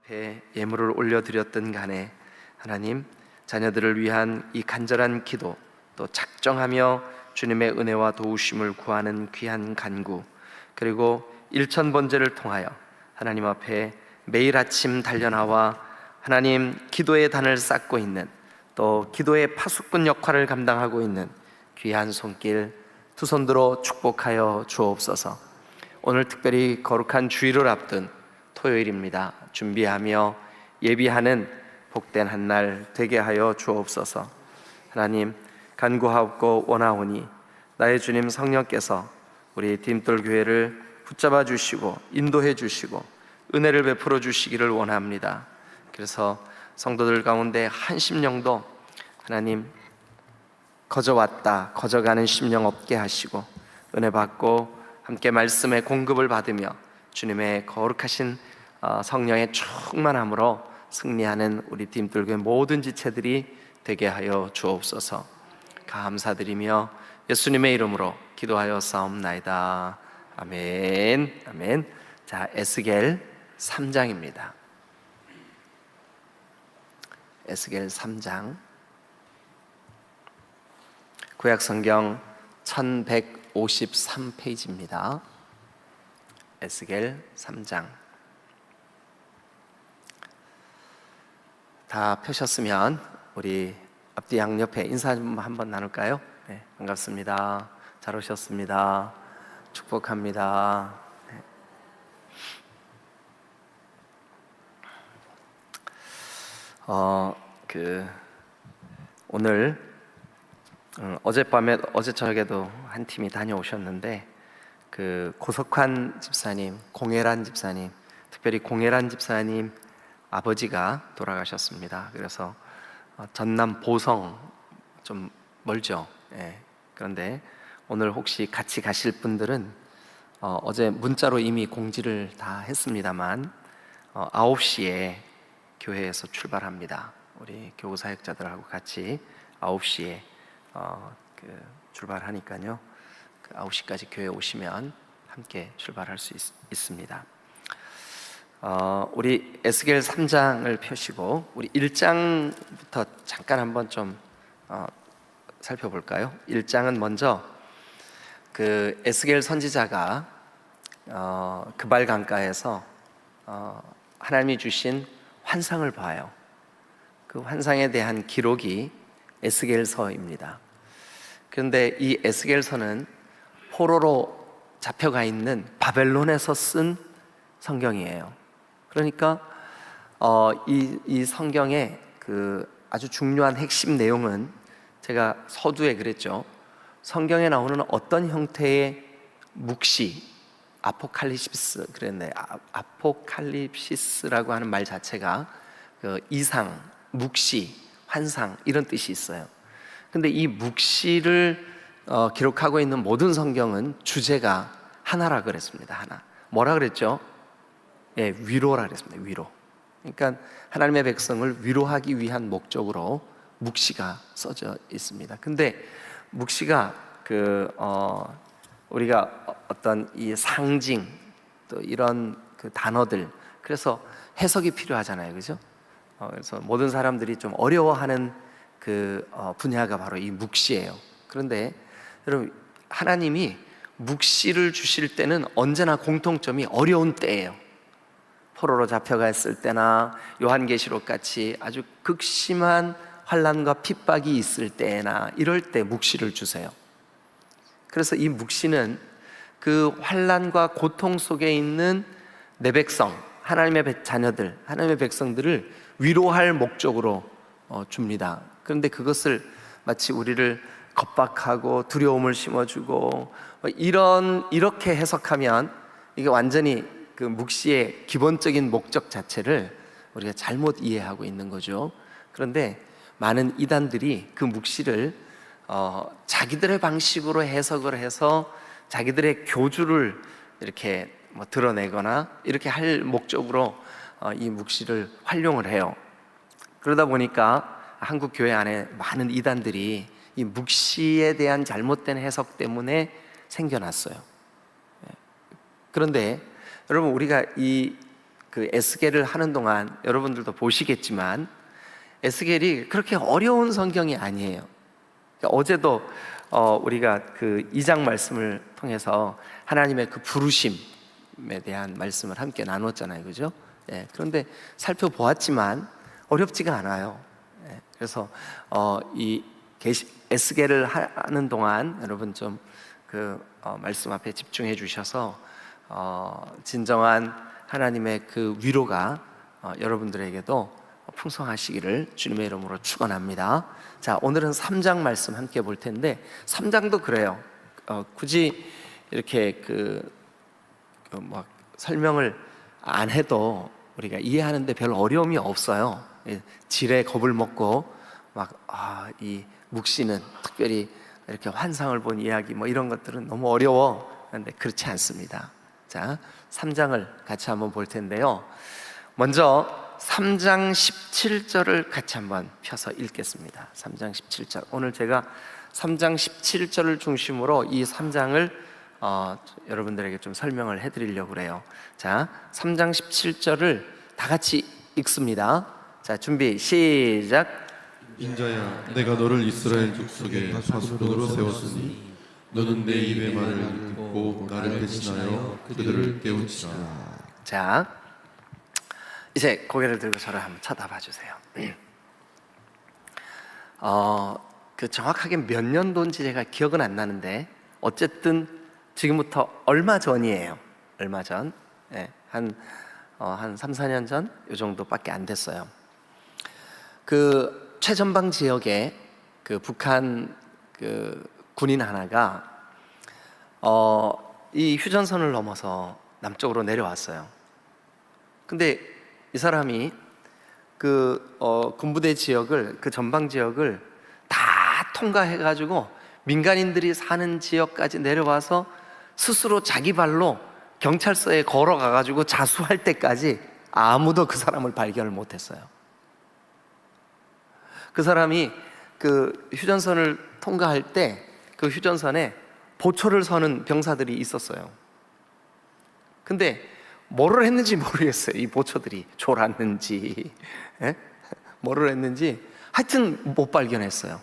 앞에 예물을 올려드렸던 간에 하나님, 자녀들을 위한 이 간절한 기도, 또 작정하며 주님의 은혜와 도우심을 구하는 귀한 간구, 그리고 일천번제를 통하여 하나님 앞에 매일 아침 달려나와 하나님 기도의 단을 쌓고 있는, 또 기도의 파수꾼 역할을 감당하고 있는 귀한 손길 두 손 들어 축복하여 주옵소서. 오늘 특별히 거룩한 주일을 앞둔 토요일입니다. 준비하며 예비하는 복된 한 날 되게 하여 주옵소서. 하나님, 간구하옵고 원하오니 나의 주님 성령께서 우리 디딤돌교회를 붙잡아 주시고 인도해 주시고 은혜를 베풀어 주시기를 원합니다. 그래서 성도들 가운데 한 심령도 하나님 거저왔다 거저가는 심령 없게 하시고 은혜 받고 함께 말씀의 공급을 받으며 주님의 거룩하신 성령의 충만함으로 승리하는 우리 디딤돌교회 모든 지체들이 되게 하여 주옵소서. 감사드리며 예수님의 이름으로 기도하여 싸움나이다. 아멘. 아멘. 자, 에스겔 3장입니다. 에스겔 3장, 구약성경 1153페이지입니다. 에스겔 3장 다 펴셨으면 우리 앞뒤 양옆에 인사 좀 한번 나눌까요? 네, 반갑습니다. 잘 오셨습니다. 축복합니다. 네. 오늘 어젯밤에 어제 저녁에도 한 팀이 다녀오셨는데 고석환 집사님, 공예란 집사님, 특별히 공예란 집사님 아버지가 돌아가셨습니다. 그래서 전남 보성 좀 멀죠. 예. 그런데 오늘 혹시 같이 가실 분들은 어제 문자로 이미 공지를 다 했습니다만 9시에 교회에서 출발합니다. 우리 교우 사역자들하고 같이 9시에 출발하니까요. 9시까지 교회 오시면 함께 출발할 수 있습니다. 우리 에스겔 3장을 펴시고 우리 1장부터 잠깐 한번 좀 살펴볼까요? 1장은 먼저 에스겔 선지자가 그발 강가에서 하나님이 주신 환상을 봐요. 그 환상에 대한 기록이 에스겔서입니다. 그런데 이 에스겔서는 포로로 잡혀가 있는 바벨론에서 쓴 성경이에요. 그러니까 이 성경의 아주 중요한 핵심 내용은 제가 서두에 그랬죠. 성경에 나오는 어떤 형태의 묵시, 아포칼립시스 그랬네. 아포칼립시스라고 하는 말 자체가 이상, 묵시, 환상 이런 뜻이 있어요. 근데 이 묵시를 기록하고 있는 모든 성경은 주제가 하나라 그랬습니다. 하나. 뭐라 그랬죠? 예, 위로라 그랬습니다. 위로. 그러니까 하나님의 백성을 위로하기 위한 목적으로 묵시가 써져 있습니다. 근데 묵시가 우리가 어떤 이 상징 또 이런 단어들, 그래서 해석이 필요하잖아요, 그죠? 그래서 모든 사람들이 좀 어려워하는 분야가 바로 이 묵시예요. 그런데 여러분, 하나님이 묵시를 주실 때는 언제나 공통점이 어려운 때예요. 포로로 잡혀갔을 때나 요한계시록 같이 아주 극심한 환난과 핍박이 있을 때나 이럴 때 묵시를 주세요. 그래서 이 묵시는 그 환난과 고통 속에 있는 내 백성, 하나님의 자녀들, 하나님의 백성들을 위로할 목적으로 줍니다. 그런데 그것을 마치 우리를 겁박하고 두려움을 심어주고 이렇게 해석하면 이게 완전히 그 묵시의 기본적인 목적 자체를 우리가 잘못 이해하고 있는 거죠. 그런데 많은 이단들이 그 묵시를 자기들의 방식으로 해석을 해서 자기들의 교주를 이렇게 드러내거나 이렇게 할 목적으로 이 묵시를 활용을 해요. 그러다 보니까 한국 교회 안에 많은 이단들이 이 묵시에 대한 잘못된 해석 때문에 생겨났어요. 그런데 여러분, 우리가 이 그 에스겔을 하는 동안 여러분들도 보시겠지만 에스겔이 그렇게 어려운 성경이 아니에요. 그러니까 어제도 우리가 그 2장 말씀을 통해서 하나님의 그 부르심에 대한 말씀을 함께 나눴잖아요, 그죠? 예, 그런데 살펴보았지만 어렵지가 않아요. 예, 그래서 이 에스겔을 하는 동안 여러분 좀 그 말씀 앞에 집중해 주셔서 진정한 하나님의 그 위로가 여러분들에게도 풍성하시기를 주님의 이름으로 축원합니다. 자, 오늘은 3장 말씀 함께 볼 텐데 3장도 그래요. 굳이 이렇게 뭐 설명을 안 해도 우리가 이해하는데 별 어려움이 없어요. 지레 겁을 먹고 이 묵시는 특별히 이렇게 환상을 본 이야기 뭐 이런 것들은 너무 어려워. 그런데 그렇지 않습니다. 자, 3장을 같이 한번 볼 텐데요. 먼저 3장 17절을 같이 한번 펴서 읽겠습니다. 3장 17절. 오늘 제가 3장 17절을 중심으로 이 3장을 여러분들에게 좀 설명을 해드리려고 그래요. 자, 3장 17절을 다 같이 읽습니다. 자, 준비 시작. 인자야, 내가 너를 이스라엘 족속의 사수꾼으로 세웠으니 너는 내 입의 말을 듣고 나를 대신하여 그들을 깨우치라. 자, 이제 고개를 들고 저를 한번 쳐다봐 주세요. 그 정확하게 몇 년도인지 제가 기억은 안 나는데 어쨌든 지금부터 얼마 전이에요. 얼마 전, 한 3, 4년 전 이 정도밖에 안 됐어요. 그 최전방 지역에 그 북한 그 군인 하나가 이 휴전선을 넘어서 남쪽으로 내려왔어요. 근데 이 사람이 그 군부대 지역을, 그 전방 지역을 다 통과해가지고 민간인들이 사는 지역까지 내려와서 스스로 자기 발로 경찰서에 걸어가가지고 자수할 때까지 아무도 그 사람을 발견을 못했어요. 그 사람이 그 휴전선을 통과할 때 그 휴전선에 보초를 서는 병사들이 있었어요. 근데 뭐를 했는지 모르겠어요. 이 보초들이 졸았는지 뭐를 했는지 하여튼 못 발견했어요.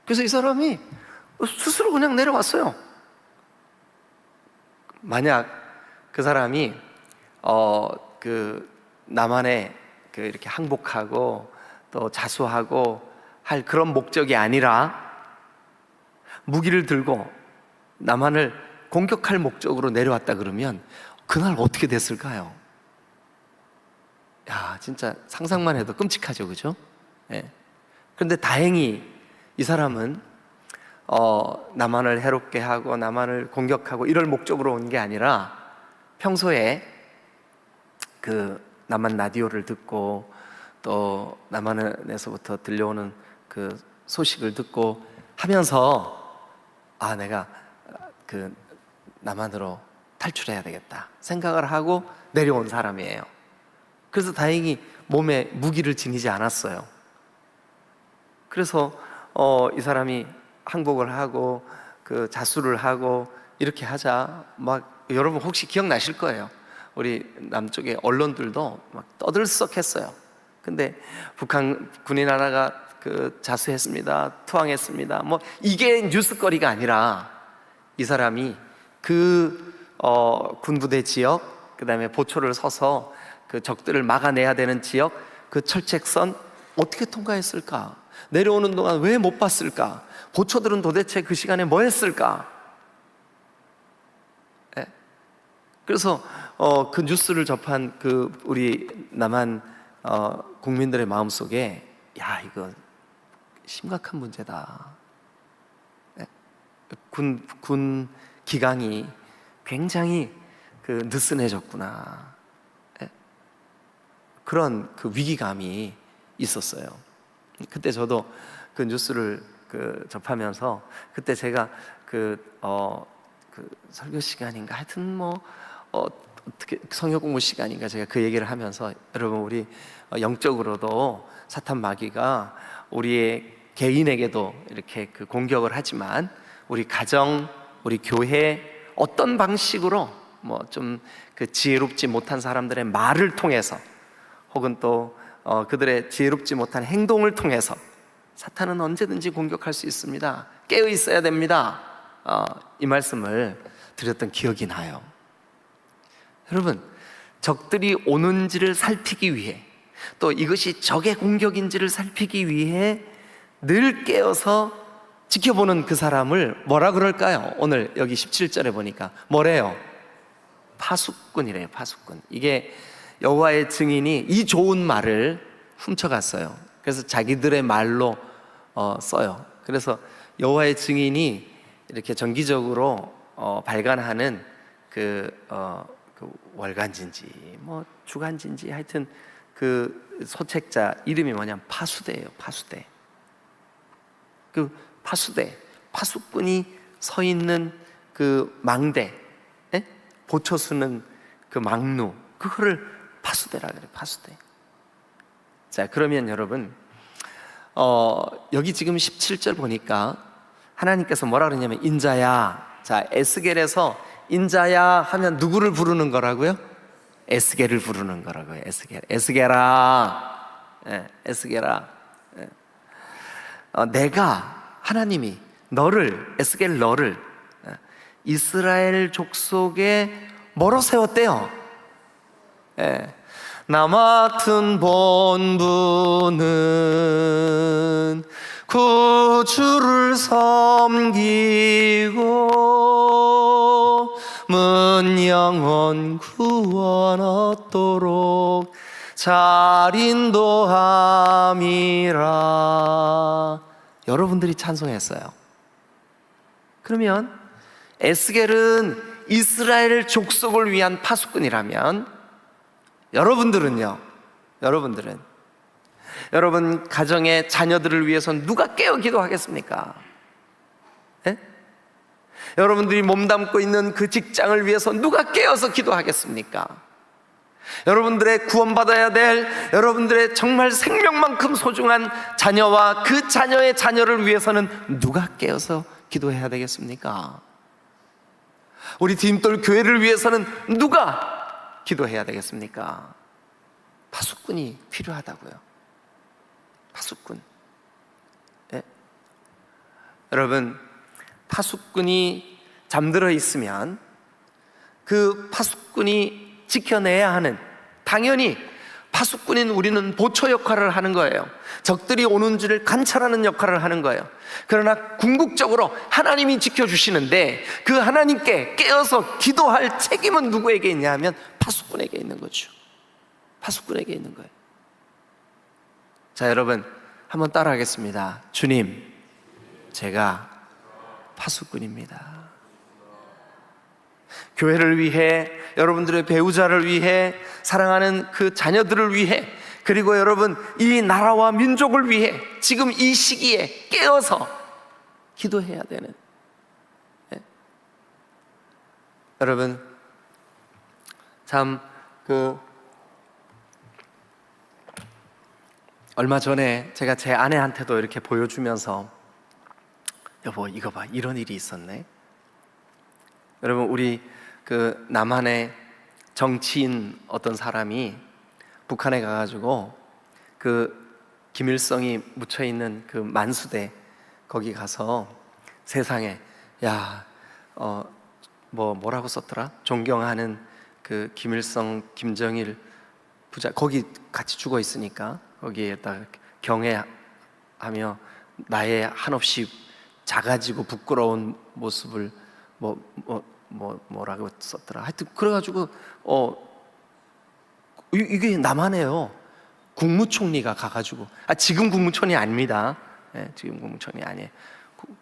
그래서 이 사람이 스스로 그냥 내려왔어요. 만약 그 사람이 그 남한에 그 이렇게 항복하고 또 자수하고 할 그런 목적이 아니라 무기를 들고 남한을 공격할 목적으로 내려왔다 그러면 그날 어떻게 됐을까요? 야, 진짜 상상만 해도 끔찍하죠, 그죠? 그런데 다행히 이 사람은 남한을 해롭게 하고 남한을 공격하고 이럴 목적으로 온 게 아니라 평소에 그 남한 라디오를 듣고 또 남한에서부터 들려오는 그 소식을 듣고 하면서 내가 그 남한으로 탈출해야 되겠다 생각을 하고 내려온 사람이에요. 그래서 다행히 몸에 무기를 지니지 않았어요. 그래서 이 사람이 항복을 하고 그 자수를 하고 이렇게 하자 여러분 혹시 기억나실 거예요. 우리 남쪽의 언론들도 막 떠들썩했어요. 근데 북한 군인 하나가 그 자수했습니다, 투항했습니다, 뭐 이게 뉴스거리가 아니라 이 사람이 그 군부대 지역, 그 다음에 보초를 서서 그 적들을 막아내야 되는 지역, 그 철책선 어떻게 통과했을까? 내려오는 동안 왜 못 봤을까? 보초들은 도대체 그 시간에 뭐 했을까? 그래서 그 뉴스를 접한 그 우리 남한 국민들의 마음속에 야, 이거 심각한 문제다. 군 기강이 굉장히 그 느슨해졌구나. 그런 그 위기감이 있었어요. 그때 저도 그 뉴스를 접하면서 그때 제가 그 설교 시간인가 하여튼 어떻게 성역 공부 시간인가 제가 그 얘기를 하면서 여러분 우리 영적으로도 사탄 마귀가 우리의 개인에게도 이렇게 그 공격을 하지만 우리 가정, 우리 교회 어떤 방식으로 뭐 좀 그 지혜롭지 못한 사람들의 말을 통해서, 혹은 또 그들의 지혜롭지 못한 행동을 통해서 사탄은 언제든지 공격할 수 있습니다. 깨어 있어야 됩니다. 이 말씀을 드렸던 기억이 나요. 여러분, 적들이 오는지를 살피기 위해, 또 이것이 적의 공격인지를 살피기 위해 늘 깨어서 지켜보는 그 사람을 뭐라 그럴까요? 오늘 여기 17절에 보니까 뭐래요? 파수꾼이래요. 파수꾼. 이게 여호와의 증인이 이 좋은 말을 훔쳐갔어요. 그래서 자기들의 말로 써요. 그래서 여호와의 증인이 이렇게 정기적으로 발간하는 그 월간지인지 뭐 주간지인지 하여튼 그 소책자 이름이 뭐냐면 파수대예요. 파수대. 그 파수대, 파수꾼이 서 있는 그 망대, 보초 서는 그 망루, 그거를 파수대라 그래요. 파수대. 자, 그러면 여러분, 여기 지금 17절 보니까 하나님께서 뭐라 그러냐면 인자야. 자, 에스겔에서 인자야 하면 누구를 부르는 거라고요? 에스겔을 부르는 거라고요. 에스겔. 에스겔아. 에스겔아. 내가, 하나님이 너를, 에스겔 너를 이스라엘 족속에 뭐로 세웠대요? 나 맡은 본분은 구주를 섬기고 문 영혼 구원 얻도록 잘 인도함이라. 여러분들이 찬송했어요. 그러면 에스겔은 이스라엘 족속을 위한 파수꾼이라면 여러분들은요? 여러분들은 여러분 가정의 자녀들을 위해서 누가 깨어 기도하겠습니까? 여러분들이 몸담고 있는 그 직장을 위해서 누가 깨어서 기도하겠습니까? 여러분들의 구원받아야 될, 여러분들의 정말 생명만큼 소중한 자녀와 그 자녀의 자녀를 위해서는 누가 깨어서 기도해야 되겠습니까? 우리 디딤돌 교회를 위해서는 누가 기도해야 되겠습니까? 파수꾼이 필요하다고요. 파수꾼. 여러분, 파수꾼이 잠들어 있으면 그 파수꾼이 지켜내야 하는, 당연히 파수꾼인 우리는 보초 역할을 하는 거예요. 적들이 오는 줄을 관찰하는 역할을 하는 거예요. 그러나 궁극적으로 하나님이 지켜주시는데 그 하나님께 깨어서 기도할 책임은 누구에게 있냐 하면 파수꾼에게 있는 거죠. 파수꾼에게 있는 거예요. 자, 여러분 한번 따라 하겠습니다. 주님, 제가 파수꾼입니다. 교회를 위해, 여러분들의 배우자를 위해, 사랑하는 그 자녀들을 위해, 그리고 여러분 이 나라와 민족을 위해 지금 이 시기에 깨어서 기도해야 되는, 여러분 참 얼마 전에 제가 제 아내한테도 이렇게 보여주면서 여보 이거 봐, 이런 일이 있었네. 여러분 우리 그 남한의 정치인 어떤 사람이 북한에 가가지고 그 김일성이 묻혀있는 그 만수대 거기 가서 세상에 뭐라고 썼더라? 존경하는 그 김일성, 김정일 부자 거기 같이 죽어 있으니까 거기에다 경애하며 나의 한없이 작아지고 부끄러운 모습을 뭐라고 썼더라. 하여튼 그래가지고 이게 남한에요. 국무총리가 가가지고 지금 국무총리 아닙니다. 지금 국무총리 아니에요.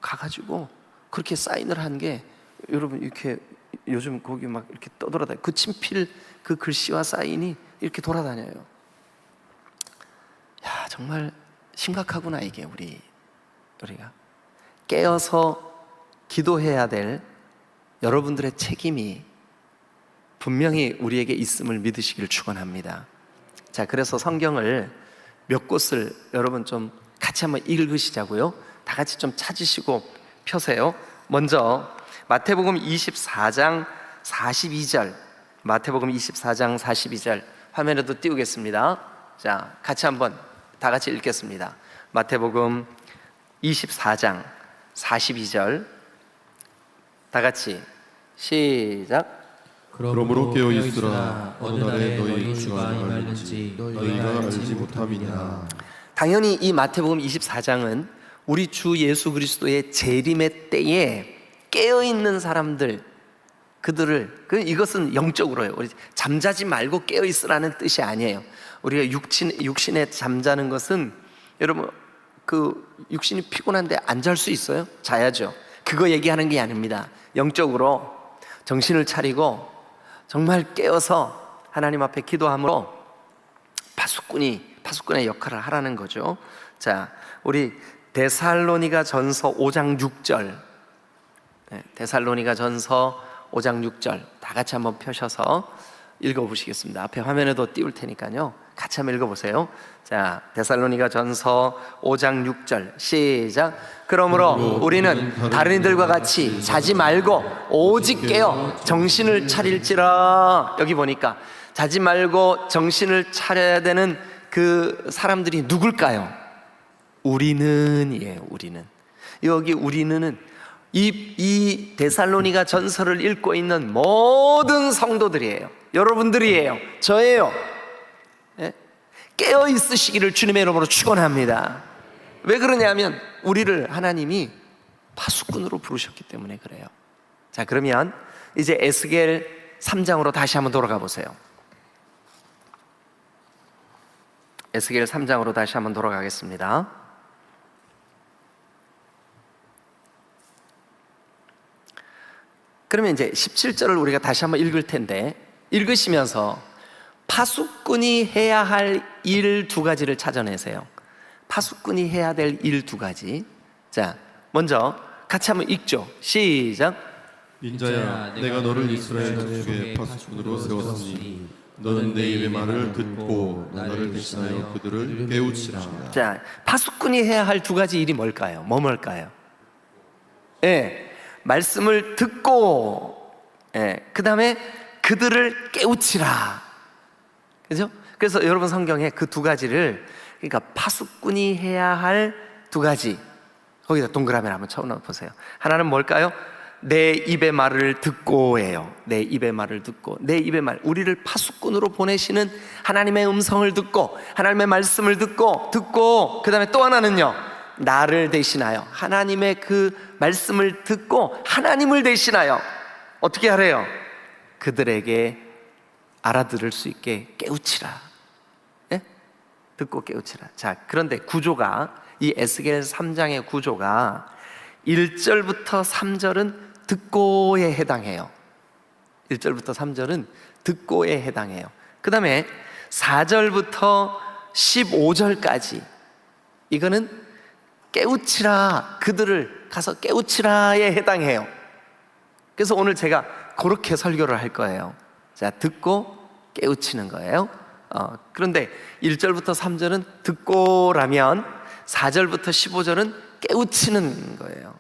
가가지고 그렇게 사인을 한 게 여러분 이렇게 요즘 거기 막 이렇게 떠돌아다녀. 그 친필 그 글씨와 사인이 이렇게 돌아다녀요. 야 정말 심각하구나 이게 우리가 깨어서 기도해야 될 여러분들의 책임이 분명히 우리에게 있음을 믿으시기를 축원합니다. 자, 그래서 성경을 몇 곳을 여러분 좀 같이 한번 읽으시자고요. 다 같이 좀 찾으시고 펴세요. 먼저 마태복음 24장 42절, 마태복음 24장 42절 화면에도 띄우겠습니다. 자, 같이 한번 다 같이 읽겠습니다. 마태복음 24장 42절 다 같이 시작. 그러므로 깨어 있으라. 어느 날에 너희 주가 임할는지 너희가 알지 못함이니라. 당연히 이 마태복음 24장은 우리 주 예수 그리스도의 재림의 때에 깨어있는 사람들, 그들을, 이것은 영적으로요. 우리 잠자지 말고 깨어있으라는 뜻이 아니에요. 우리가 육신에 잠자는 것은, 여러분, 육신이 피곤한데 안 잘 수 있어요? 자야죠. 그거 얘기하는 게 아닙니다. 영적으로 정신을 차리고 정말 깨어서 하나님 앞에 기도함으로 파수꾼의 역할을 하라는 거죠. 자, 우리 데살로니가 전서 5장 6절, 데살로니가 전서 5장 6절 다 같이 한번 펴셔서 읽어보시겠습니다. 앞에 화면에도 띄울 테니까요, 같이 한번 읽어보세요. 자, 데살로니가 전서 5장 6절 시작. 그러므로 우리는 다른 이들과 같이 자지 말고 오직 깨어 정신을 차릴지라. 여기 보니까 자지 말고 정신을 차려야 되는 그 사람들이 누굴까요? 우리는이에요. 우리는. 여기 우리는 이 데살로니가 전서를 읽고 있는 모든 성도들이에요. 여러분들이에요. 저예요. 깨어 있으시기를 주님의 이름으로 축원합니다. 왜 그러냐면 우리를 하나님이 파수꾼으로 부르셨기 때문에 그래요. 자, 그러면 이제 에스겔 3장으로 다시 한번 돌아가 보세요. 에스겔 3장으로 다시 한번 돌아가겠습니다. 그러면 이제 17절을 우리가 다시 한번 읽을 텐데, 읽으시면서 파수꾼이 해야 할 일 두 가지를 찾아내세요. 파수꾼이 해야 될 일 두 가지. 자, 먼저 같이 한번 읽죠. 시작. 인자야, 내가 너를 이스라엘 족속의 파수꾼으로 세웠으니 너는 내 입의 말을 듣고 나를 대신하여 그들을 깨우치라. 자, 파수꾼이 해야 할 두 가지 일이 뭘까요? 뭘까요? 말씀을 듣고, 그 다음에 그들을 깨우치라. 그죠? 그래서 여러분 성경에 그 두 가지를, 그러니까 파수꾼이 해야 할 두 가지, 거기다 동그라미를 한번 쳐놓으세요. 하나는 뭘까요? 내 입의 말을 듣고예요. 내 입의 말을 듣고, 내 입의 말, 우리를 파수꾼으로 보내시는 하나님의 음성을 듣고, 하나님의 말씀을 듣고, 그 다음에 또 하나는요, 나를 대신하여 하나님의 그 말씀을 듣고 하나님을 대신하여 어떻게 하래요? 그들에게 알아들을 수 있게 깨우치라. 듣고 깨우치라. 자, 그런데 구조가, 이 에스겔 3장의 구조가 1절부터 3절은 듣고에 해당해요. 1절부터 3절은 듣고에 해당해요. 그 다음에 4절부터 15절까지 이거는 깨우치라, 그들을 가서 깨우치라에 해당해요. 그래서 오늘 제가 그렇게 설교를 할 거예요. 자, 듣고 깨우치는 거예요. 그런데 1절부터 3절은 듣고라면 4절부터 15절은 깨우치는 거예요.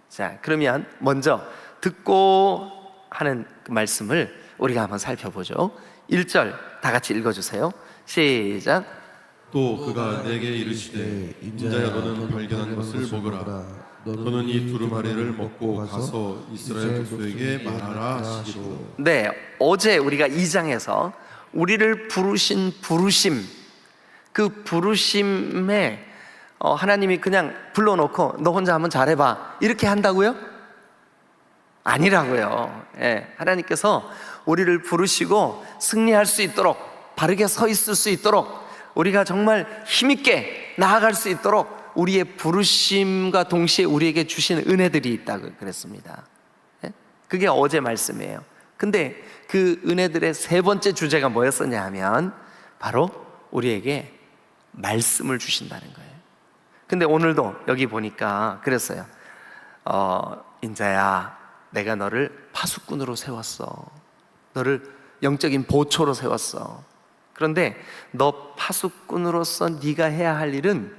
자, 그러면 먼저 듣고 하는 그 말씀을 우리가 한번 살펴보죠. 1절 다 같이 읽어주세요. 시작. 또 그가 내게 이르시되 인자야, 너는 발견한 것을 먹으라. 너는 이 두루마리를 먹고 가서 이스라엘 족속에게 말하라 하시기로. 네, 어제 우리가 2장에서 우리를 부르신 부르심, 그 부르심에 하나님이 그냥 불러놓고 너 혼자 한번 잘해봐 이렇게 한다고요? 아니라고요. 하나님께서 우리를 부르시고 승리할 수 있도록, 바르게 서 있을 수 있도록, 우리가 정말 힘있게 나아갈 수 있도록 우리의 부르심과 동시에 우리에게 주신 은혜들이 있다고 그랬습니다. 그게 어제 말씀이에요. 근데 그 은혜들의 세 번째 주제가 뭐였었냐 하면 바로 우리에게 말씀을 주신다는 거예요. 근데 오늘도 여기 보니까 그랬어요. 인자야, 내가 너를 파수꾼으로 세웠어. 너를 영적인 보초로 세웠어. 그런데 너 파수꾼으로서 네가 해야 할 일은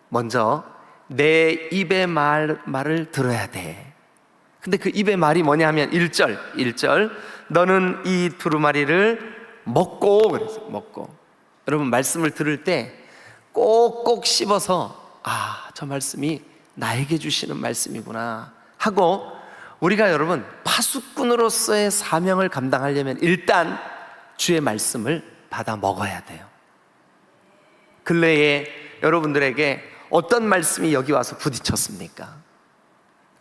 먼저 내 입의 말을 들어야 돼. 근데 그 입의 말이 뭐냐 하면 1절 너는 이 두루마리를 먹고, 그래서 먹고. 여러분 말씀을 들을 때 꼭꼭 씹어서 저 말씀이 나에게 주시는 말씀이구나 하고, 우리가 여러분 파수꾼으로서의 사명을 감당하려면 일단 주의 말씀을 받아 먹어야 돼요. 근래에 여러분들에게 어떤 말씀이 여기 와서 부딪혔습니까?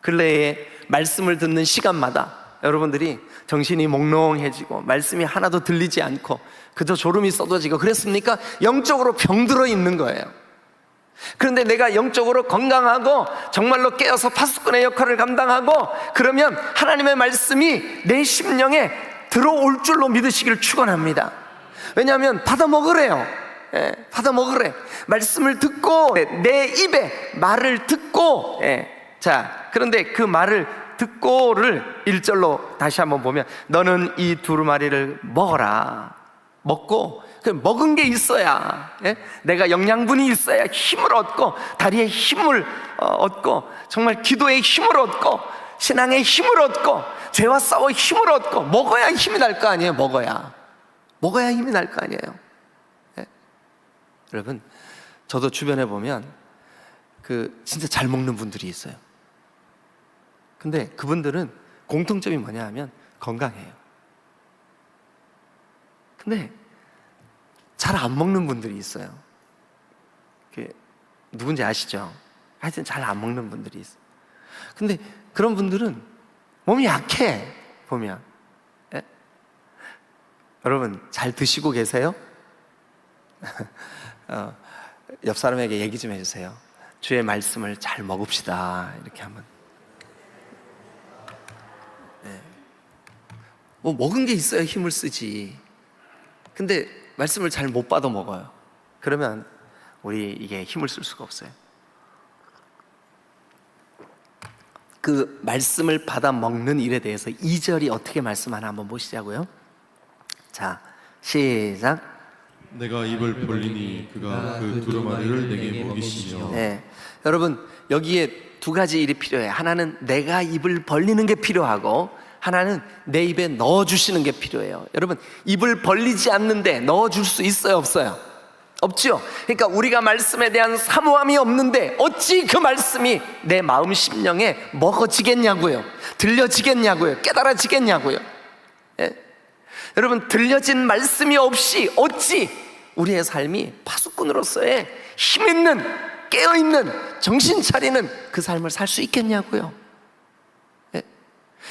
근래에 말씀을 듣는 시간마다 여러분들이 정신이 몽롱해지고 말씀이 하나도 들리지 않고 그저 졸음이 쏟아지고 그랬습니까? 영적으로 병들어 있는 거예요. 그런데 내가 영적으로 건강하고 정말로 깨어서 파수꾼의 역할을 감당하고 그러면 하나님의 말씀이 내 심령에 들어올 줄로 믿으시기를 축원합니다. 왜냐하면 받아 먹으래요. 받아 먹으래. 말씀을 듣고 내 입에 말을 듣고, 자, 그런데 그 말을 듣고를 1절로 다시 한번 보면 너는 이 두루마리를 먹어라. 먹고 먹은 게 있어야, 내가 영양분이 있어야 힘을 얻고 다리에 힘을 얻고 정말 기도에 힘을 얻고 신앙에 힘을 얻고 죄와 싸워 힘을 얻고 먹어야 힘이 날 거 아니에요. 먹어야 힘이 날 거 아니에요. 여러분 저도 주변에 보면 진짜 잘 먹는 분들이 있어요. 근데 그분들은 공통점이 뭐냐 하면 건강해요. 근데 잘 안 먹는 분들이 있어요. 누군지 아시죠? 하여튼 잘 안 먹는 분들이 있어요. 근데 그런 분들은 몸이 약해 보면. 여러분 잘 드시고 계세요? 옆 사람에게 얘기 좀 해주세요. 주의 말씀을 잘 먹읍시다. 이렇게 한번. 뭐 먹은 게 있어야 힘을 쓰지. 근데 말씀을 잘 못 받아 먹어요. 그러면 우리 이게 힘을 쓸 수가 없어요. 그 말씀을 받아 먹는 일에 대해서 2절이 어떻게 말씀하나 한번 보시자고요. 자, 시작. 내가 입을 벌리니 그가 그 두루마리를 내게 먹이시며. 여러분 여기에 두 가지 일이 필요해요. 하나는 내가 입을 벌리는 게 필요하고 하나는 내 입에 넣어주시는 게 필요해요. 여러분 입을 벌리지 않는데 넣어줄 수 있어요, 없어요? 없죠. 그러니까 우리가 말씀에 대한 사모함이 없는데 어찌 그 말씀이 내 마음 심령에 먹어지겠냐고요. 들려지겠냐고요. 깨달아지겠냐고요. 여러분 들려진 말씀이 없이 어찌 우리의 삶이 파수꾼으로서의 힘있는, 깨어있는, 정신 차리는 그 삶을 살 수 있겠냐고요.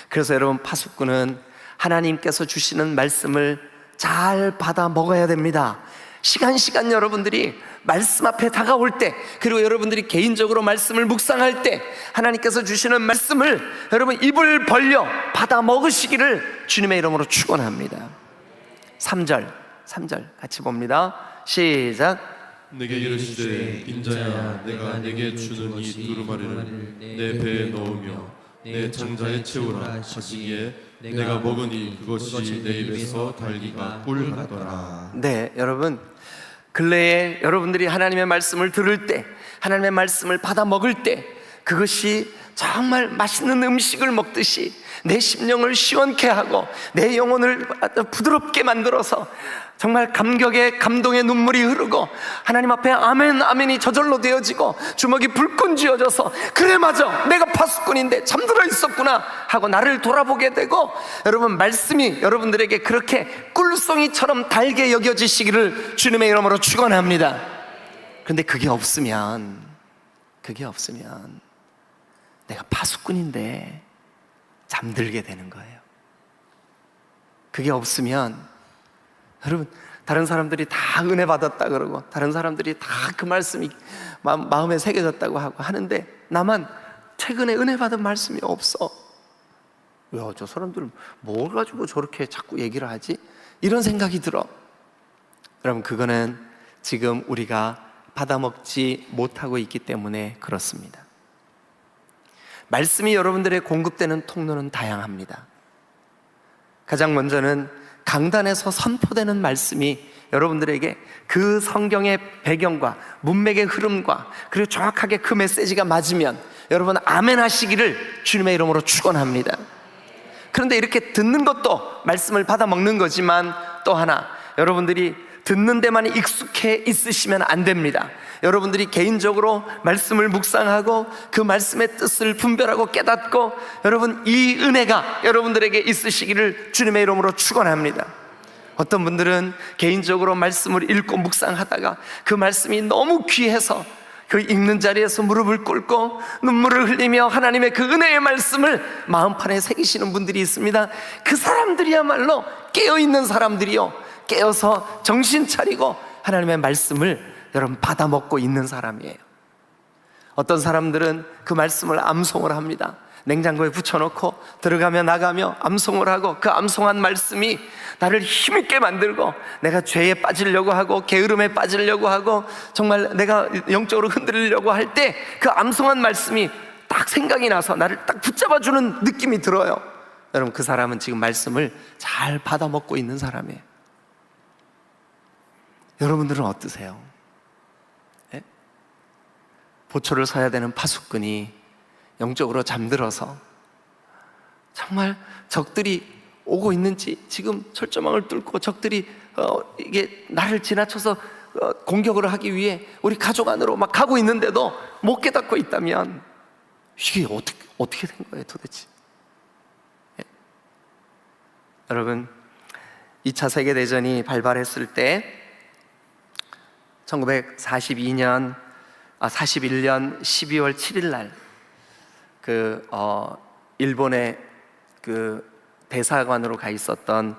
그래서 여러분 파수꾼은 하나님께서 주시는 말씀을 잘 받아 먹어야 됩니다. 시간 여러분들이 말씀 앞에 다가올 때, 그리고 여러분들이 개인적으로 말씀을 묵상할 때 하나님께서 주시는 말씀을 여러분 입을 벌려 받아 먹으시기를 주님의 이름으로 축원합니다. 3절 같이 봅니다. 시작. 내게 이르시되 인자야 내가 내게 주는 이 두루마리를 내 배에 넣으며 내 장자에 채우라 하시기에 내가 먹으니 그것이 내 입에서 달기가 꿀 같더라. 네, 여러분 근래에 여러분들이 하나님의 말씀을 들을 때, 하나님의 말씀을 받아 먹을 때 그것이 정말 맛있는 음식을 먹듯이 내 심령을 시원케 하고 내 영혼을 부드럽게 만들어서 정말 감격의 감동의 눈물이 흐르고 하나님 앞에 아멘 아멘이 저절로 되어지고 주먹이 불끈 쥐어져서 그래 맞아 내가 파수꾼인데 잠들어 있었구나 하고 나를 돌아보게 되고, 여러분 말씀이 여러분들에게 그렇게 꿀송이처럼 달게 여겨지시기를 주님의 이름으로 축원합니다. 그런데 그게 없으면 내가 파수꾼인데 잠들게 되는 거예요. 그게 없으면 여러분 다른 사람들이 다 은혜 받았다 그러고 다른 사람들이 다 그 말씀이 마음에 새겨졌다고 하고 하는데 나만 최근에 은혜 받은 말씀이 없어. 야, 저 사람들은 뭘 가지고 저렇게 자꾸 얘기를 하지? 이런 생각이 들어. 여러분 그거는 지금 우리가 받아먹지 못하고 있기 때문에 그렇습니다. 말씀이 여러분들의 공급되는 통로는 다양합니다. 가장 먼저는 강단에서 선포되는 말씀이 여러분들에게 그 성경의 배경과 문맥의 흐름과 그리고 정확하게 그 메시지가 맞으면 여러분 아멘 하시기를 주님의 이름으로 축원합니다. 그런데 이렇게 듣는 것도 말씀을 받아 먹는 거지만 또 하나, 여러분들이 듣는 데만 익숙해 있으시면 안 됩니다. 여러분들이 개인적으로 말씀을 묵상하고 그 말씀의 뜻을 분별하고 깨닫고 여러분 이 은혜가 여러분들에게 있으시기를 주님의 이름으로 축원합니다. 어떤 분들은 개인적으로 말씀을 읽고 묵상하다가 그 말씀이 너무 귀해서 그 읽는 자리에서 무릎을 꿇고 눈물을 흘리며 하나님의 그 은혜의 말씀을 마음판에 새기시는 분들이 있습니다. 그 사람들이야말로 깨어있는 사람들이요, 깨어서 정신 차리고 하나님의 말씀을 여러분 받아 먹고 있는 사람이에요. 어떤 사람들은 그 말씀을 암송을 합니다. 냉장고에 붙여놓고 들어가며 나가며 암송을 하고 그 암송한 말씀이 나를 힘있게 만들고 내가 죄에 빠지려고 하고 게으름에 빠지려고 하고 정말 내가 영적으로 흔들리려고 할 때 그 암송한 말씀이 딱 생각이 나서 나를 딱 붙잡아주는 느낌이 들어요. 여러분 그 사람은 지금 말씀을 잘 받아 먹고 있는 사람이에요. 여러분들은 어떠세요? 예? 보초를 서야 되는 파수꾼이 영적으로 잠들어서 정말 적들이 오고 있는지, 지금 철조망을 뚫고 적들이 이게 나를 지나쳐서 공격을 하기 위해 우리 가족 안으로 막 가고 있는데도 못 깨닫고 있다면 이게 어떻게 된 거예요 도대체? 예? 여러분 2차 세계대전이 발발했을 때 41년 12월 7일 날 일본의 그 대사관으로 가 있었던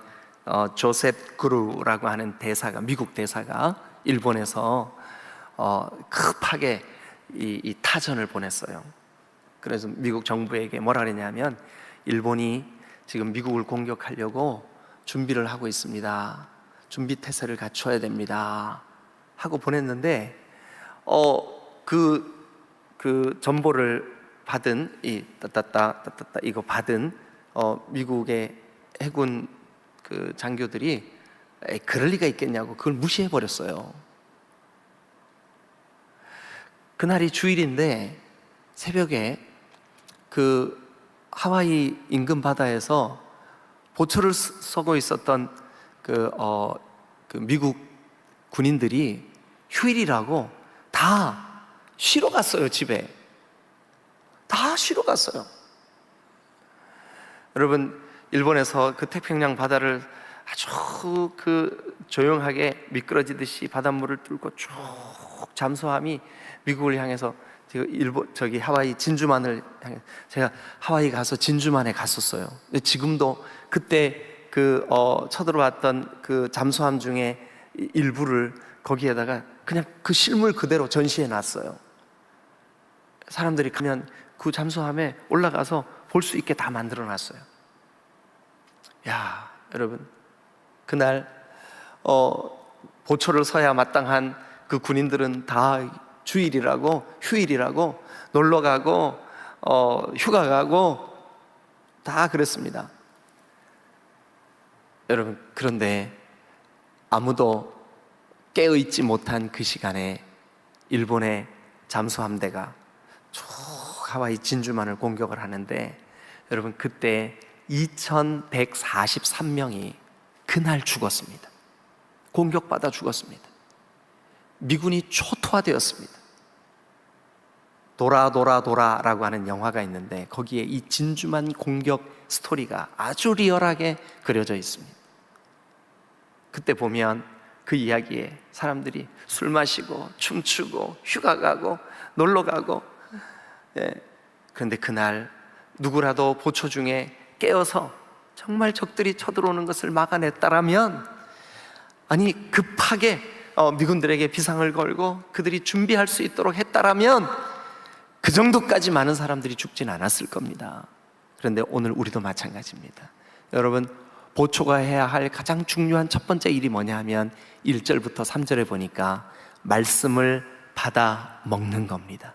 조셉 그루라고 하는 대사가, 미국 대사가 일본에서 급하게 이 타전을 보냈어요. 그래서 미국 정부에게 뭐라 그랬냐면 일본이 지금 미국을 공격하려고 준비를 하고 있습니다. 준비 태세를 갖춰야 됩니다. 하고 보냈는데 그 정보를 받은 이 따따따 이거 받은 미국의 해군 그 장교들이 그럴 리가 있겠냐고 그걸 무시해 버렸어요. 그날이 주일인데 새벽에 그 하와이 인근 바다에서 보초를 서고 있었던 그 미국 군인들이 휴일이라고 다 쉬러 갔어요. 집에 다 쉬러 갔어요. 여러분 일본에서 그 태평양 바다를 아주 그 조용하게 미끄러지듯이 바닷물을 뚫고 쭉 잠수함이 미국을 향해서 저기 하와이 진주만을 향해, 제가 하와이 가서 진주만에 갔었어요. 근데 지금도 그때 그 쳐들어왔던 그 잠수함 중에 일부를 거기에다가 그냥 그 실물 그대로 전시해 놨어요. 사람들이 그냥 그 잠수함에 올라가서 볼 수 있게 다 만들어 놨어요. 야, 여러분 그날 보초를 서야 마땅한 그 군인들은 다 주일이라고 휴일이라고 놀러 가고 휴가 가고 다 그랬습니다. 여러분 그런데 아무도 깨어있지 못한 그 시간에 일본의 잠수함대가 쭉 하와이 진주만을 공격을 하는데 여러분 그때 2143명이 그날 죽었습니다. 공격받아 죽었습니다. 미군이 초토화되었습니다. 도라라고 하는 영화가 있는데 거기에 이 진주만 공격 스토리가 아주 리얼하게 그려져 있습니다. 그때 보면 그 이야기에 사람들이 술 마시고 춤추고 휴가 가고 놀러 가고, 그런데 그날 누구라도 보초 중에 깨어서 정말 적들이 쳐들어오는 것을 막아냈다라면, 아니 급하게 미군들에게 비상을 걸고 그들이 준비할 수 있도록 했다라면 그 정도까지 많은 사람들이 죽진 않았을 겁니다. 그런데 오늘 우리도 마찬가지입니다. 여러분 보초가 해야 할 가장 중요한 첫 번째 일이 뭐냐 하면 1절부터 3절에 보니까 말씀을 받아 먹는 겁니다.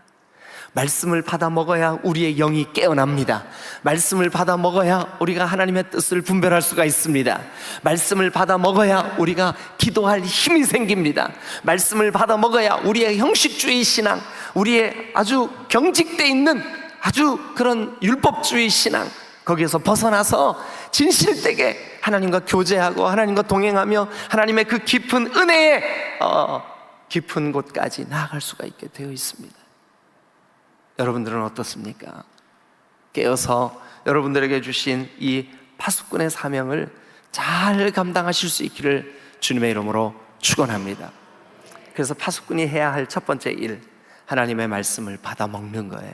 말씀을 받아 먹어야 우리의 영이 깨어납니다. 말씀을 받아 먹어야 우리가 하나님의 뜻을 분별할 수가 있습니다. 말씀을 받아 먹어야 우리가 기도할 힘이 생깁니다. 말씀을 받아 먹어야 우리의 형식주의 신앙, 우리의 아주 경직돼 있는 아주 그런 율법주의 신앙, 거기에서 벗어나서 진실되게 하나님과 교제하고 하나님과 동행하며 하나님의 그 깊은 은혜의 깊은 곳까지 나아갈 수가 있게 되어 있습니다. 여러분들은 어떻습니까? 깨어서 여러분들에게 주신 이 파수꾼의 사명을 잘 감당하실 수 있기를 주님의 이름으로 축원합니다. 그래서 파수꾼이 해야 할 첫 번째 일, 하나님의 말씀을 받아 먹는 거예요.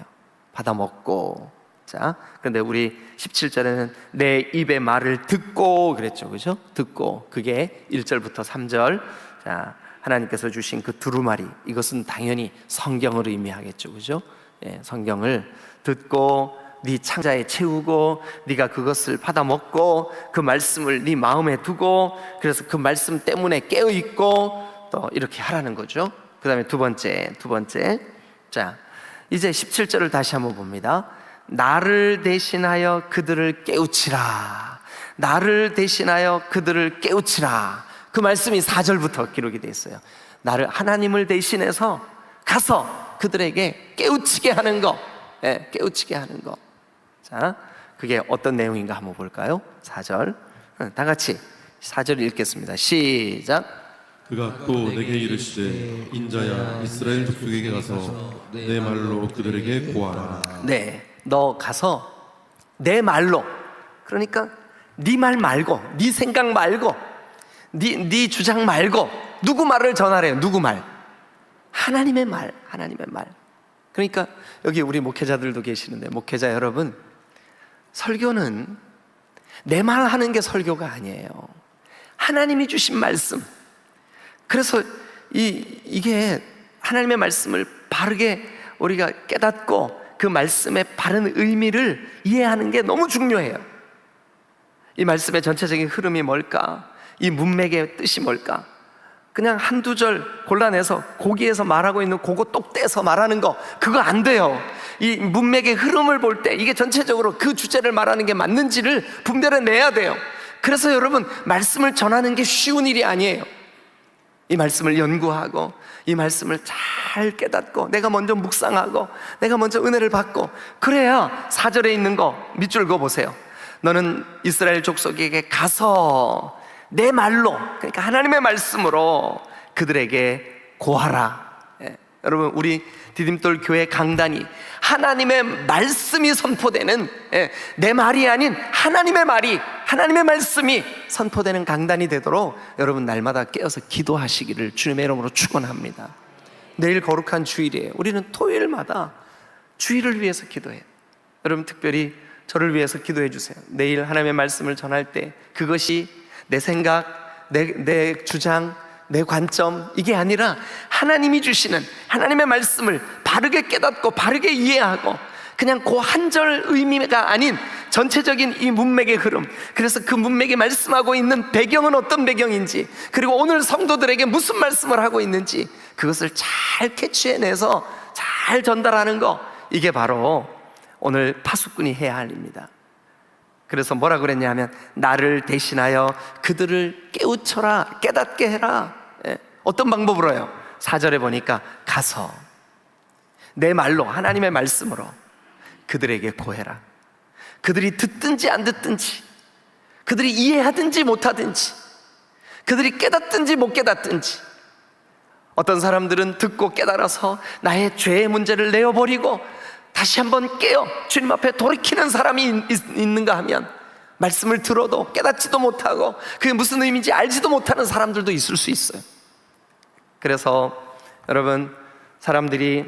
받아 먹고, 자, 그런데 우리 17절에는 내 입의 말을 듣고 그랬죠, 그죠? 듣고, 그게 1절부터 3절. 자, 하나님께서 주신 그 두루마리, 이것은 당연히 성경을 의미하겠죠, 그죠? 예, 성경을 듣고 네 창자에 채우고 네가 그것을 받아 먹고 그 말씀을 네 마음에 두고, 그래서 그 말씀 때문에 깨어 있고 또 이렇게 하라는 거죠. 그 다음에 두 번째. 자, 이제 17절을 다시 한번 봅니다. 나를 대신하여 그들을 깨우치라. 나를 대신하여 그들을 깨우치라. 그 말씀이 4절부터 기록이 되어 있어요. 나를, 하나님을 대신해서 가서 그들에게 깨우치게 하는 거. 예, 깨우치게 하는 거. 자, 그게 어떤 내용인가 한번 볼까요? 4절. 다 같이 4절 읽겠습니다. 시작. 그가 또 내게 이르시되 인자야 이스라엘 족속에게 가서 내 말로 그들에게 고하라. 네, 너 가서 내 말로, 그러니까 네 말 말고, 네 생각 말고, 네 주장 말고 누구 말을 전하래요? 누구 말? 하나님의 말, 하나님의 말. 그러니까 여기 우리 목회자들도 계시는데, 목회자 여러분, 설교는 내 말 하는 게 설교가 아니에요. 하나님이 주신 말씀. 그래서 이게 하나님의 말씀을 바르게 우리가 깨닫고 그 말씀의 바른 의미를 이해하는 게 너무 중요해요. 이 말씀의 전체적인 흐름이 뭘까? 이 문맥의 뜻이 뭘까? 그냥 한두 절 골라내서 거기에서 말하고 있는 그거 똑 떼서 말하는 거, 그거 안 돼요. 이 문맥의 흐름을 볼 때 이게 전체적으로 그 주제를 말하는 게 맞는지를 분별해내야 돼요. 그래서 여러분, 말씀을 전하는 게 쉬운 일이 아니에요. 이 말씀을 연구하고 이 말씀을 잘 깨닫고 내가 먼저 묵상하고 내가 먼저 은혜를 받고, 그래야 4절에 있는 거 밑줄 그어보세요. 너는 이스라엘 족속에게 가서 내 말로, 그러니까 하나님의 말씀으로 그들에게 고하라. 예, 여러분, 우리 디딤돌 교회 강단이 하나님의 말씀이 선포되는, 내 말이 아닌 하나님의 말이, 하나님의 말씀이 선포되는 강단이 되도록 여러분 날마다 깨어서 기도하시기를 주님의 이름으로 축원합니다. 내일 거룩한 주일이에요. 우리는 토요일마다 주일을 위해서 기도해요. 여러분, 특별히 저를 위해서 기도해 주세요. 내일 하나님의 말씀을 전할 때 그것이 내 생각, 내 주장, 내 관점, 이게 아니라 하나님이 주시는 하나님의 말씀을 바르게 깨닫고 바르게 이해하고, 그냥 그 한 절 의미가 아닌 전체적인 이 문맥의 흐름, 그래서 그 문맥이 말씀하고 있는 배경은 어떤 배경인지, 그리고 오늘 성도들에게 무슨 말씀을 하고 있는지, 그것을 잘 캐치해내서 잘 전달하는 거, 이게 바로 오늘 파수꾼이 해야 할 일입니다. 그래서 뭐라 그랬냐 하면, 나를 대신하여 그들을 깨우쳐라, 깨닫게 해라. 어떤 방법으로 해요? 4절에 보니까 가서 내 말로, 하나님의 말씀으로 그들에게 고해라. 그들이 듣든지 안 듣든지, 그들이 이해하든지 못하든지, 그들이 깨닫든지 못 깨닫든지. 어떤 사람들은 듣고 깨달아서 나의 죄의 문제를 내어버리고 다시 한번 깨어 주님 앞에 돌이키는 사람이 있는가 하면, 말씀을 들어도 깨닫지도 못하고 그게 무슨 의미인지 알지도 못하는 사람들도 있을 수 있어요. 그래서 여러분, 사람들이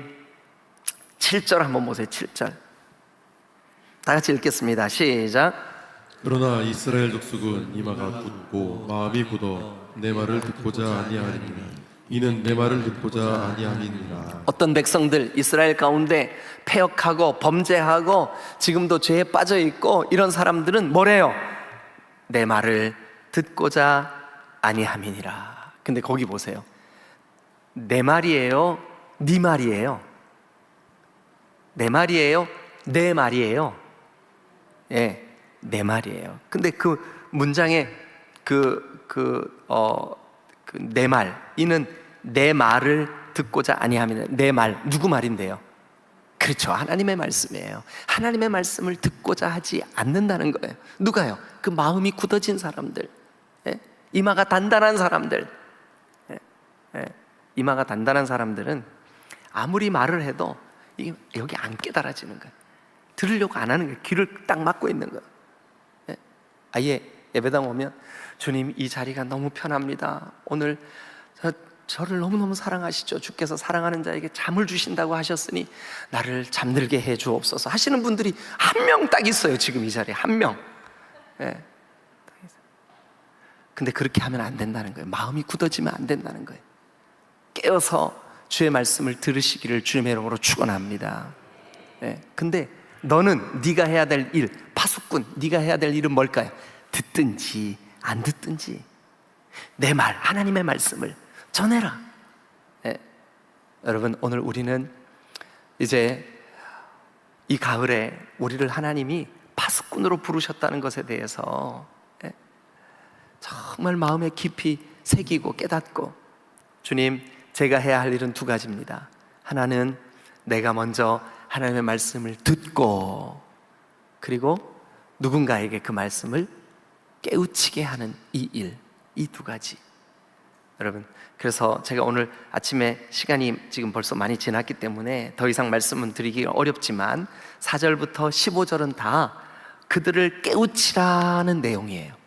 7절 한번 보세요. 7절 다 같이 읽겠습니다. 시작. 그러나 이스라엘 족속은 이마가 굳고 마음이 굳어 내 말을 듣고자 아니하리니 이는 내 말을 듣고자 아니함이니라. 어떤 백성들, 이스라엘 가운데 패역하고 범죄하고 지금도 죄에 빠져 있고 이런 사람들은 뭐래요? 내 말을 듣고자 아니함이니라. 근데 거기 보세요. 내 말이에요? 네 말이에요? 내 말이에요? 내 말이에요? 예, 내 말이에요. 근데 그 문장에 내 말, 이는 내 말을 듣고자 아니하면, 내 말, 누구 말인데요? 그렇죠, 하나님의 말씀이에요. 하나님의 말씀을 듣고자 하지 않는다는 거예요. 누가요? 그 마음이 굳어진 사람들, 예? 이마가 단단한 사람들, 예? 예? 이마가 단단한 사람들은 아무리 말을 해도 이게 여기 안 깨달아지는 거예요. 들으려고 안 하는 거예요. 귀를 딱 막고 있는 거예요. 예? 아예 예배당 오면 주님, 이 자리가 너무 편합니다. 오늘 저를 너무너무 사랑하시죠. 주께서 사랑하는 자에게 잠을 주신다고 하셨으니 나를 잠들게 해 주옵소서 하시는 분들이 한 명 딱 있어요. 지금 이 자리에 한 명. 예. 근데 그렇게 하면 안 된다는 거예요. 마음이 굳어지면 안 된다는 거예요. 깨어서 주의 말씀을 들으시기를 주님의 이름으로 축원합니다. 예. 근데 너는 네가 해야 될 일, 파수꾼, 네가 해야 될 일은 뭘까요? 듣든지 안 듣든지 내 말, 하나님의 말씀을 전해라. 예. 여러분, 오늘 우리는 이제 이 가을에 우리를 하나님이 파수꾼으로 부르셨다는 것에 대해서 정말 마음에 깊이 새기고 깨닫고, 주님, 제가 해야 할 일은 두 가지입니다. 하나는 내가 먼저 하나님의 말씀을 듣고, 그리고 누군가에게 그 말씀을 깨우치게 하는 이 일, 이 두 가지. 여러분, 그래서 제가 오늘 아침에 시간이 지금 벌써 많이 지났기 때문에 더 이상 말씀은 드리기 어렵지만 4절부터 15절은 다 그들을 깨우치라는 내용이에요.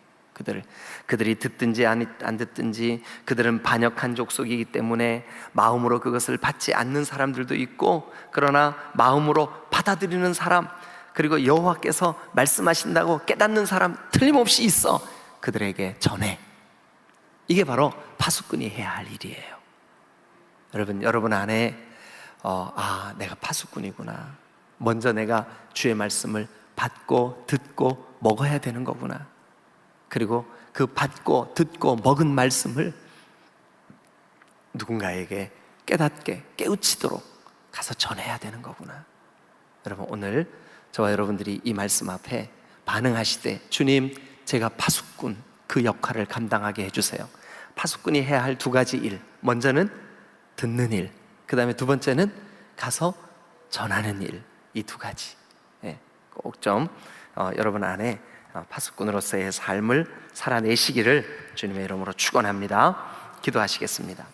그들이 듣든지 안 듣든지, 그들은 반역한 족속이기 때문에 마음으로 그것을 받지 않는 사람들도 있고, 그러나 마음으로 받아들이는 사람, 그리고 여호와께서 말씀하신다고 깨닫는 사람 틀림없이 있어. 그들에게 전해. 이게 바로 파수꾼이 해야 할 일이에요. 여러분 안에 내가 파수꾼이구나, 먼저 내가 주의 말씀을 받고 듣고 먹어야 되는 거구나, 그리고 그 받고 듣고 먹은 말씀을 누군가에게 깨닫게 깨우치도록 가서 전해야 되는 거구나. 여러분, 오늘 저와 여러분들이 이 말씀 앞에 반응하시되, 주님, 제가 파수꾼 그 역할을 감당하게 해주세요. 파수꾼이 해야 할 두 가지 일, 먼저는 듣는 일, 그 다음에 두 번째는 가서 전하는 일. 이 두 가지 꼭 좀 여러분 안에 파수꾼으로서의 삶을 살아내시기를 주님의 이름으로 축원합니다. 기도하시겠습니다.